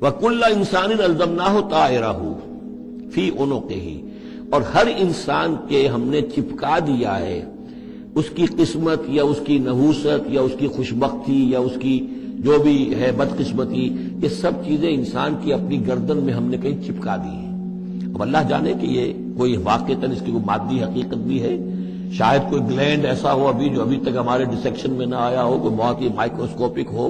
وَكُلَّ إِنسَانٍ أَلْزَمْنَاهُ طَائِرَهُ فِي عُنُقِهِ، اور ہر انسان کے ہم نے چپکا دیا ہے اس کی قسمت یا اس کی نحوست یا اس کی خوشبختی یا اس کی جو بھی ہے بدقسمتی، یہ سب چیزیں انسان کی اپنی گردن میں ہم نے کہیں چپکا دی ہیں۔ اب اللہ جانے کہ یہ کوئی واقعتاً اس کی کوئی مادی حقیقت بھی ہے، شاید کوئی گلینڈ ایسا ہو ابھی جو ابھی تک ہمارے ڈسیکشن میں نہ آیا ہو، کوئی بہت ہی مائکروسکوپک ہو،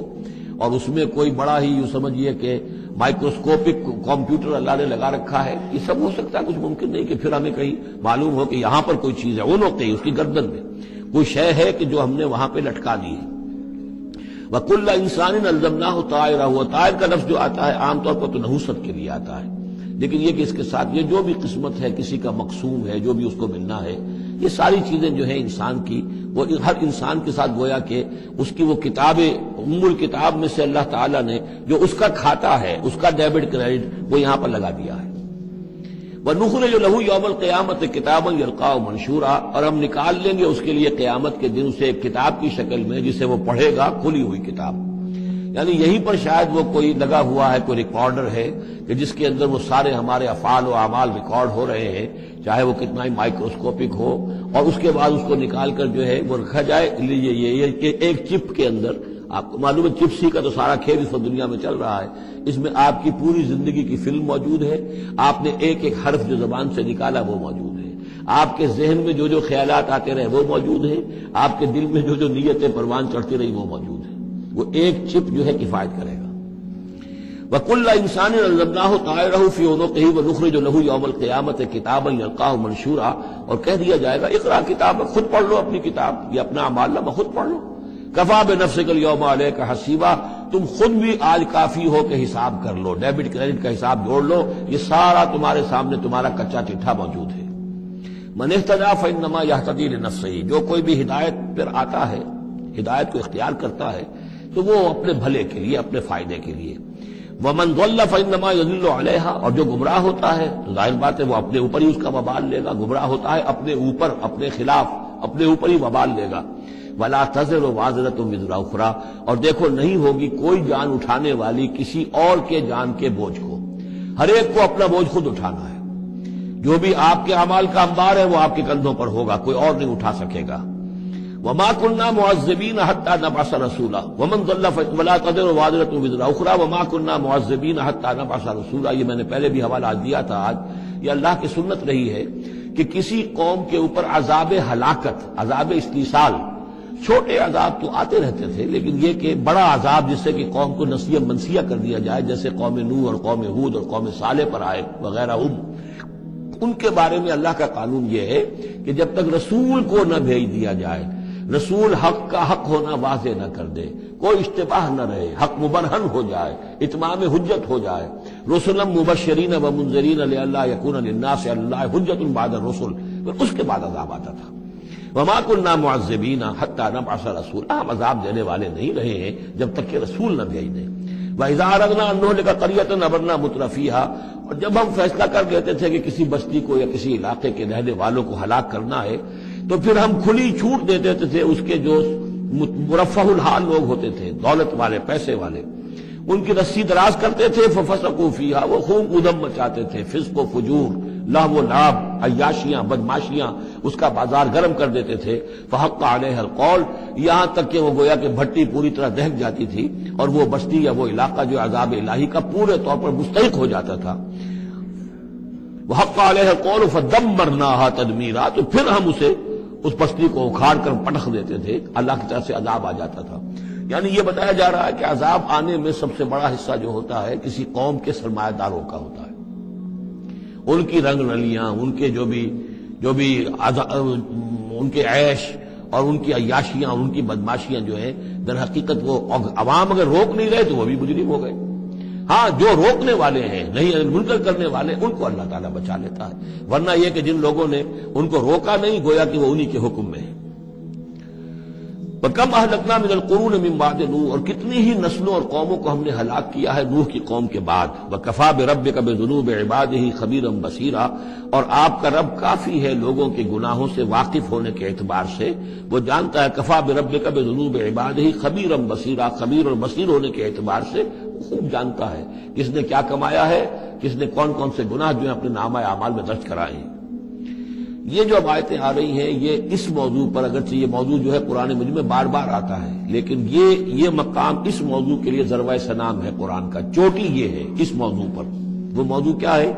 اور اس میں کوئی بڑا ہی یوں سمجھیے کہ مائکروسکوپک کمپیوٹر اللہ نے لگا رکھا ہے۔ یہ سب ہو سکتا ہے، کچھ ممکن نہیں کہ پھر ہمیں کہیں معلوم ہو کہ یہاں پر کوئی چیز ہے، وہ نقطے اس کی گردن میں کوئی شے ہے کہ جو ہم نے وہاں پہ لٹکا دی ہے۔ وَكُلَّ إِنسَانٍ أَلْزَمْنَاهُ طَائِرَهُ، طائر کا لفظ جو آتا ہے عام طور پر تو نحوست کے لیے آتا ہے، لیکن یہ کہ اس کے ساتھ یہ جو بھی قسمت ہے، کسی کا مقسوم ہے، جو بھی اس کو ملنا ہے، یہ ساری چیزیں جو ہیں انسان کی، وہ ہر انسان کے ساتھ گویا کہ اس کی وہ کتاب ام الکتاب میں سے اللہ تعالیٰ نے جو اس کا کھاتا ہے، اس کا ڈیبٹ کریڈٹ وہ یہاں پر لگا دیا ہے۔ وَنُخْرِجُ لَهُ يَوْمَ الْقِيَامَةِ كِتَابًا يَلْقَاهُ مَنشُورًا، اور ہم نکال لیں گے اس کے لیے قیامت کے دن اسے ایک کتاب کی شکل میں جسے وہ پڑھے گا، کھلی ہوئی کتاب۔ یعنی یہیں پر شاید وہ کوئی لگا ہوا ہے، کوئی ریکارڈر ہے کہ جس کے اندر وہ سارے ہمارے افعال و اعمال ریکارڈ ہو رہے ہیں، چاہے وہ کتنا ہی مائکروسکوپک ہو، اور اس کے بعد اس کو نکال کر جو ہے وہ رکھا جائے یہ ایک چپ کے اندر۔ آپ کو معلوم ہے چپسی کا تو سارا کھیل اس وقت دنیا میں چل رہا ہے، اس میں آپ کی پوری زندگی کی فلم موجود ہے، آپ نے ایک ایک حرف جو زبان سے نکالا وہ موجود ہے، آپ کے ذہن میں جو جو خیالات آتے رہے وہ موجود ہیں، آپ کے دل میں جو جو نیتیں پروان چڑھتی رہی وہ موجود ہیں، وہ ایک چپ جو ہے کفایت کرے گا۔ وَكُلَّ إِنسَانٍ أَلْزَمْنَاهُ طَائِرَهُ فِي عُنُقِهِ وَنُخْرِجُ لَهُ يَوْمَ الْقِيَامَةِ كِتَابًا يَلْقَاهُ مَنشُورًا، اور کہہ دیا جائے گا اقرا کتاب، خود پڑھ لو اپنی کتاب، یہ اپنا اعمال نامہ خود پڑھ لو۔ کفا بنفسک اليوم علیک حسیبا، تم خود بھی آج کافی ہو کہ حساب کر لو، ڈیبٹ کریڈٹ کا حساب جوڑ لو، یہ سارا تمہارے سامنے تمہارا کچا چٹھا موجود ہے۔ من اہتدی فانما یہتدی لنفسہ، جو کوئی بھی ہدایت پر آتا ہے، ہدایت کو اختیار کرتا ہے تو وہ اپنے بھلے کے لیے، اپنے فائدے کے لیے۔ ومن ضل فانما یضل علیہا، اور جو گمراہ ہوتا ہے تو ظاہر بات ہے وہ اپنے اوپر ہی اس کا وبال لے گا، گمراہ ہوتا ہے اپنے اوپر، اپنے خلاف، اپنے اوپر ہی وبال لے گا۔ وَلَا تَزِرُ وَازِرَةٌ وِزْرَ أُخْرَىٰ، اور دیکھو نہیں ہوگی کوئی جان اٹھانے والی کسی اور کے جان کے بوجھ کو، ہر ایک کو اپنا بوجھ خود اٹھانا ہے، جو بھی آپ کے اعمال کا انبار ہے وہ آپ کے کندھوں پر ہوگا، کوئی اور نہیں اٹھا سکے گا۔ وَمَا كُنَّا مُعَذِّبِينَ حَتَّىٰ نَبْعَثَ رَسُولًا وَمَن ضَلَّ وَلَا تَزِرُ وَازِرَةٌ وِزْرَ أُخْرَىٰ وَمَا كُنَّا مُعَذِّبِينَ حَتَّىٰ نَبْعَثَ رَسُولًا، یہ میں نے پہلے بھی حوالہ دیا تھا آج، یہ اللہ کی سنت رہی ہے کہ کسی قوم کے اوپر عذاب ہلاکت، عذاب استیصال، چھوٹے عذاب تو آتے رہتے تھے، لیکن یہ کہ بڑا عذاب جس سے کہ قوم کو نسیہ منسیہ کر دیا جائے، جیسے قوم نوح اور قوم ہود اور قوم صالح پر آئے وغیرہ، ان کے بارے میں اللہ کا قانون یہ ہے کہ جب تک رسول کو نہ بھیج دیا جائے، رسول حق کا حق ہونا واضح نہ کر دے، کوئی اشتباہ نہ رہے، حق مبرہن ہو جائے، اتمام حجت ہو جائے، رسلا مبشرین و منذرین لئلا یکون للناس علی اللہ حجت بعد الرسل، پھر اس کے بعد عذاب آتا تھا۔ وما كنا معذبین حتی نبعث رسولا، ہم عذاب دینے والے نہیں رہے ہیں جب تک کہ رسول نہ بھیج دیں۔ وَإِذَا أَرَدْنَا أَن نُهْلِكَ قَرْيَةً أَمَرْنَا مُتْرَفِيهَا، اور جب ہم فیصلہ کر لیتے تھے کہ کسی بستی کو یا کسی علاقے کے رہنے والوں کو ہلاک کرنا ہے تو پھر ہم کھلی چھوٹ دے دیتے تھے اس کے جو مرفہ الحال لوگ ہوتے تھے، دولت والے، پیسے والے، ان کی رسی دراز کرتے تھے، فَفَسَقُوا فِيهَا، وہ خوب ادھم مچاتے تھے، فسق و فجور، لہو و لعب، عیاشیاں، بدماشیاں، اس کا بازار گرم کر دیتے تھے۔ فحق علیہ القول، یہاں تک کہ وہ گویا کہ بھٹی پوری طرح دہک جاتی تھی اور وہ بستی یا وہ علاقہ جو عذاب الہی کا پورے طور پر مستحق ہو جاتا تھا۔ وحق علیہ القول فدمرناها تدمیرا، تو پھر ہم اسے، اس بستی کو اکھاڑ کر پٹخ دیتے تھے، اللہ کی طرف سے عذاب آ جاتا تھا۔ یعنی یہ بتایا جا رہا ہے کہ عذاب آنے میں سب سے بڑا حصہ جو ہوتا ہے کسی قوم کے سرمایہ داروں کا ہوتا ہے، ان کی رنگ نلیاں، ان کے جو بھی ان کے عیش اور ان کی عیاشیاں، ان کی بدماشیاں جو ہیں، در حقیقت وہ عوام اگر روک نہیں رہے تو وہ بھی مجرم ہو گئے۔ ہاں جو روکنے والے ہیں، نہیں منکر کرنے والے، ان کو اللہ تعالیٰ بچا لیتا ہے، ورنہ یہ کہ جن لوگوں نے ان کو روکا نہیں، گویا کہ وہ انہی کے حکم میں ہے۔ وَكَمْ أَهْلَكْنَا مِنَ الْقُرُونِ مِنْ بَعْدِ نوح، اور کتنی ہی نسلوں اور قوموں کو ہم نے ہلاک کیا ہے نوح کی قوم کے بعد. وَكَفَى بِرَبِّكَ بِذُنُوبِ عِبَادِهِ خَبِيرًا بَصِيرًا، اور آپ کا رب کافی ہے لوگوں کے گناہوں سے واقف ہونے کے اعتبار سے، وہ جانتا ہے. کفا بربک بذنوب عبادہ خبیرا بصیرا، خبیر اور بصیر ہونے کے اعتبار سے خوب جانتا ہے کس نے کیا کمایا ہے، کس نے کون کون سے گناہ جو ہیں اپنے نامہ اعمال میں درج کرائے ہیں. یہ جو اب آیتیں آ رہی ہیں یہ اس موضوع پر، اگرچہ یہ موضوع جو ہے قرآن مجید میں بار بار آتا ہے، لیکن یہ مقام اس موضوع کے لیے ذروہ سنام ہے قرآن کا، چوٹی یہ ہے اس موضوع پر. وہ موضوع کیا ہے؟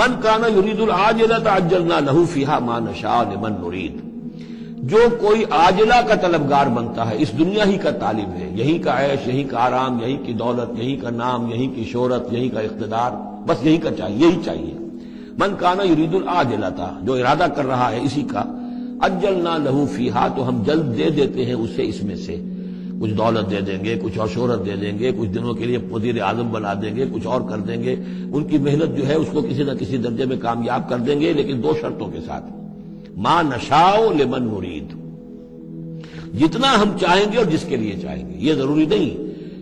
من کان یرید العاجلۃ عجلنا لہ فیہا ما نشاء لمن نرید. جو کوئی عاجلہ کا طلبگار بنتا ہے، اس دنیا ہی کا طالب ہے، یہیں کا عیش، یہیں کا آرام، یہیں کی دولت، یہیں کا نام، یہیں کی شہرت، یہیں کا اقتدار، بس یہی کا چاہیے، یہی چاہیے. من کان یرید العاجلۃ، جو ارادہ کر رہا ہے اسی کا، عجلنا لہ فیہا، تو ہم جلد دے دیتے ہیں اسے اس میں سے. کچھ دولت دے دیں گے، کچھ اور شہرت دے دیں گے، کچھ دنوں کے لیے وزیر اعظم بنا دیں گے، کچھ اور کر دیں گے. ان کی محنت جو ہے اس کو کسی نہ کسی درجے میں کامیاب کر دیں گے، لیکن دو شرطوں کے ساتھ. ما نشاء لمن نرید، جتنا ہم چاہیں گے اور جس کے لیے چاہیں گے. یہ ضروری نہیں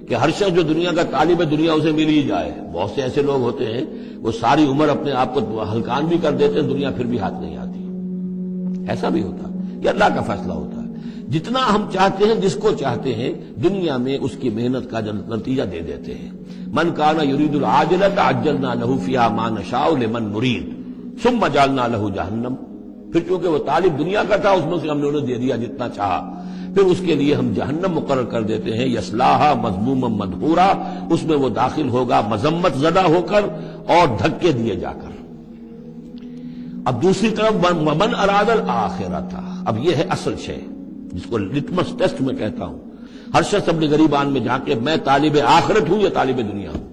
کہ ہر شخص جو دنیا کا طالب ہے دنیا اسے مل ہی جائے. بہت سے ایسے لوگ ہوتے ہیں وہ ساری عمر اپنے آپ کو ہلکان بھی کر دیتے ہیں، دنیا پھر بھی ہاتھ نہیں آتی. ایسا بھی ہوتا ہے، یہ اللہ کا فیصلہ ہوتا ہے. جتنا ہم چاہتے ہیں، جس کو چاہتے ہیں، دنیا میں اس کی محنت کا نتیجہ دے دیتے ہیں. من کان یرید العاجلۃ عجلنا لہ فیہا ما نشاء لمن نرید ثم جعلنا لہ جہنم. پھر چونکہ وہ طالب دنیا کا تھا، اس میں سے ہم نے انہیں دے دیا جتنا چاہا، پھر اس کے لیے ہم جہنم مقرر کر دیتے ہیں. یصلاھا مذموما مدحورا، اس میں وہ داخل ہوگا مذمت زدہ ہو کر اور دھکے دیے جا کر. اب دوسری طرف ومن اراد الآخرۃ، اب یہ ہے اصل شے جس کو لٹمس ٹیسٹ میں کہتا ہوں. ہر شخص اپنے غریبان میں جھانکے میں طالب آخرت ہوں یا طالب دنیا ہوں.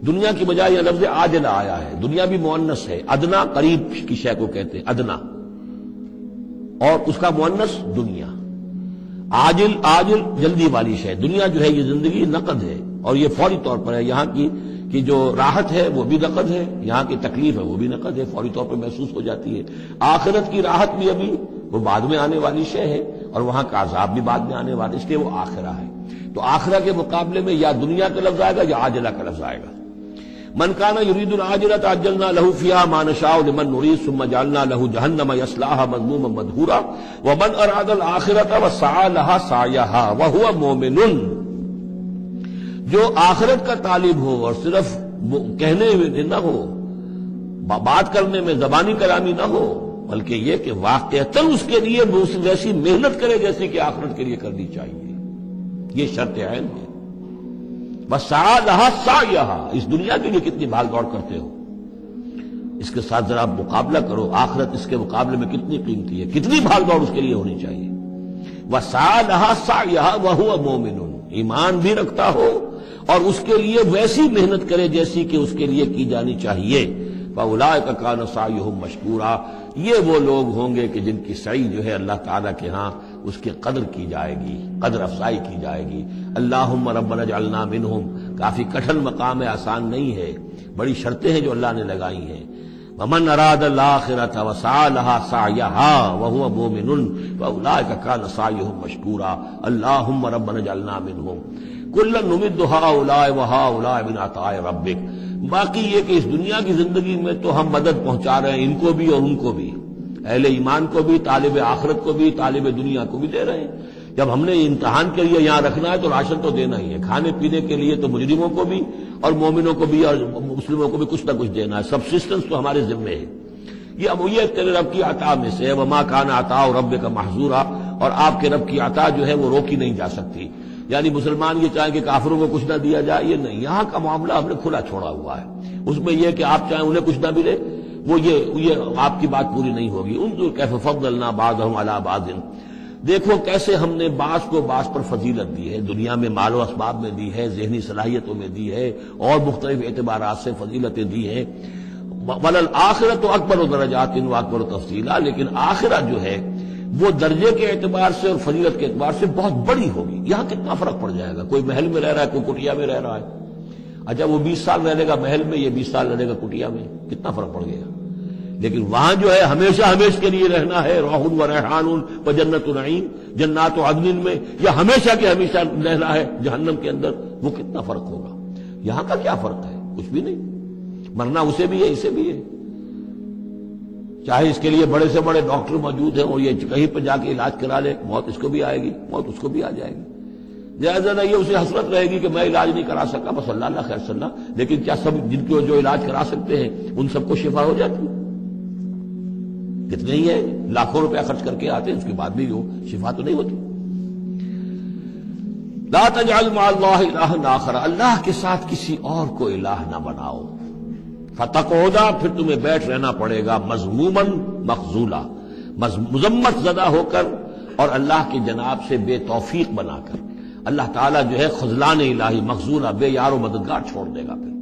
دنیا کی بجائے یہ لفظ عاجلہ آیا ہے. دنیا بھی مؤنث ہے، ادنا قریب کی شے کو کہتے ہیں ادنا، اور اس کا مؤنث دنیا. عاجل جلدی والی شے. دنیا جو ہے یہ زندگی نقد ہے اور یہ فوری طور پر ہے. یہاں کی جو راحت ہے وہ بھی نقد ہے، یہاں کی تکلیف ہے وہ بھی نقد ہے، فوری طور پر محسوس ہو جاتی ہے. آخرت کی راحت بھی ابھی وہ بعد میں آنے والی شے ہے، اور وہاں کا عذاب بھی بعد میں آنے والا، اس لیے وہ آخرہ ہے. تو آخرہ کے مقابلے میں یا دنیا کا لفظ آئے گا یا عاجلہ کا لفظ آئے گا. من کان یرید العاجلۃ عجلنا لہ فیہا ما نشاء لمن نرید ثم جعلنا لہ جہنم یصلاھا مذموما مدحورا ومن اراد الآخرۃ وسعی لہا سعیہا وہو مومن. جو آخرت کا طالب ہو اور صرف کہنے میں نہ ہو، بات کرنے میں زبانی کلامی نہ ہو، بلکہ یہ کہ واقعتاً اس کے لیے ویسی محنت کرے جیسی کہ آخرت کے لیے کرنی چاہیے. یہ شرط عین ہے. وسعی لہا سعیہا، اس دنیا کے لیے کتنی بھاگ دوڑ کرتے ہو، اس کے ساتھ ذرا مقابلہ کرو. آخرت اس کے مقابلے میں کتنی قیمتی ہے، کتنی بھاگ دوڑ اس کے لیے ہونی چاہیے. وسعی لہا سعیہا وہو مومن، ایمان بھی رکھتا ہو اور اس کے لیے ویسی محنت کرے جیسی کہ اس کے لیے کی جانی چاہیے. فَأُولَٰئِکَ کَانَ سَعْیُهُم مَشْکُورًا، یہ وہ لوگ ہوں گے کہ جن کی سعی جو ہے اللہ تعالیٰ کے ہاں اس کی قدر کی جائے گی، قدر افزائی کی جائے گی. اللہم ربنا اجعلنا منہم، کافی کٹھن مقام ہے، آسان نہیں ہے، بڑی شرطیں ہیں جو اللہ نے لگائی ہیں. ومن اراد الآخرۃ وسعی لہا سعیہا وہو مومن فاولئک کان سعیہم مشکورا. اللہم ربنا اجعلنا منہم کلا نمد ہؤلاء وہؤلاء من عطاء ربک. باقی یہ کہ اس دنیا کی زندگی میں تو ہم مدد پہنچا رہے ہیں ان کو بھی اور ان کو بھی، اہل ایمان کو بھی، طالب آخرت کو بھی، طالب دنیا کو بھی دے رہے ہیں. جب ہم نے امتحان کے لیے یہاں رکھنا ہے تو راشن تو دینا ہی ہے، کھانے پینے کے لیے تو مجرموں کو بھی اور مومنوں کو بھی اور مسلموں کو بھی کچھ نہ کچھ دینا ہے. سبسسٹنس تو ہمارے ذمے ہے. یہ امویت تیرے رب کی عطا میں سے ہے. وما کان عطاء ربک محظورا، اور آپ کے رب کی عطا جو ہے وہ روکی نہیں جا سکتی. یعنی مسلمان یہ چاہیں کہ کافروں کو کچھ نہ دیا جائے، یہ نہیں. یہاں کا معاملہ ہم نے کھلا چھوڑا ہوا ہے. اس میں یہ کہ آپ چاہیں انہیں کچھ نہ ملے، وہ یہ آپ کی بات پوری نہیں ہوگی. انظر کیف فضلنا بعضهم علی بعض، دیکھو کیسے ہم نے بعض کو بعض پر فضیلت دی ہے. دنیا میں مال و اسباب میں دی ہے، ذہنی صلاحیتوں میں دی ہے، اور مختلف اعتبارات سے فضیلتیں دی ہیں. وَلَلْآخِرَةُ أَكْبَرُ دَرَجَاتٍ وَأَكْبَرُ تَفْضِيلًا، لیکن آخرت جو ہے وہ درجے کے اعتبار سے اور فضیلت کے اعتبار سے بہت بڑی ہوگی. یہاں کتنا فرق پڑ جائے گا. کوئی محل میں رہ رہا ہے، کوئی کٹیا میں رہ رہا ہے. اچھا وہ 20 سال رہے گا محل میں، یہ 20 سال رہے گا کٹیا میں، کتنا فرق پڑ گیا. لیکن وہاں جو ہے ہمیشہ ہمیشہ کے لیے رہنا ہے، روح و ریحان و جنت نعیم، جنات و عدن میں، یا ہمیشہ کے ہمیشہ رہنا ہے جہنم کے اندر، وہ کتنا فرق ہوگا؟ یہاں کا کیا فرق ہے؟ کچھ بھی نہیں، مرنا اسے بھی ہے اسے بھی ہے، چاہے اس کے لیے بڑے سے بڑے ڈاکٹر موجود ہیں اور یہ کہیں پہ جا کے علاج کرا لے، موت اس کو بھی آئے گی، موت اس کو بھی آ جائے گی۔ لہٰذا نہیں اسے حسرت رہے گی کہ میں علاج نہیں کرا سکا، بس اللہ خیر صلی اللہ، لیکن کیا سب جن کو جو علاج کرا سکتے ہیں ان سب کو شفا ہو جاتی؟ کتنے ہی ہیں لاکھوں روپیہ خرچ کر کے آتے ہیں، اس کے بعد بھی وہ شفا تو نہیں ہوتی۔ لا تجعل مع اللہ الہا آخر، اللہ کے ساتھ کسی اور کو الہ نہ بناؤ، فتقعد، پھر تمہیں بیٹھ رہنا پڑے گا مذموما مخذولا، مذمت زدہ ہو کر اور اللہ کی جناب سے بے توفیق بنا کر۔ اللہ تعالیٰ جو ہے خذلان الہی، مخذولہ، بے یار و مددگار چھوڑ دے گا پھر۔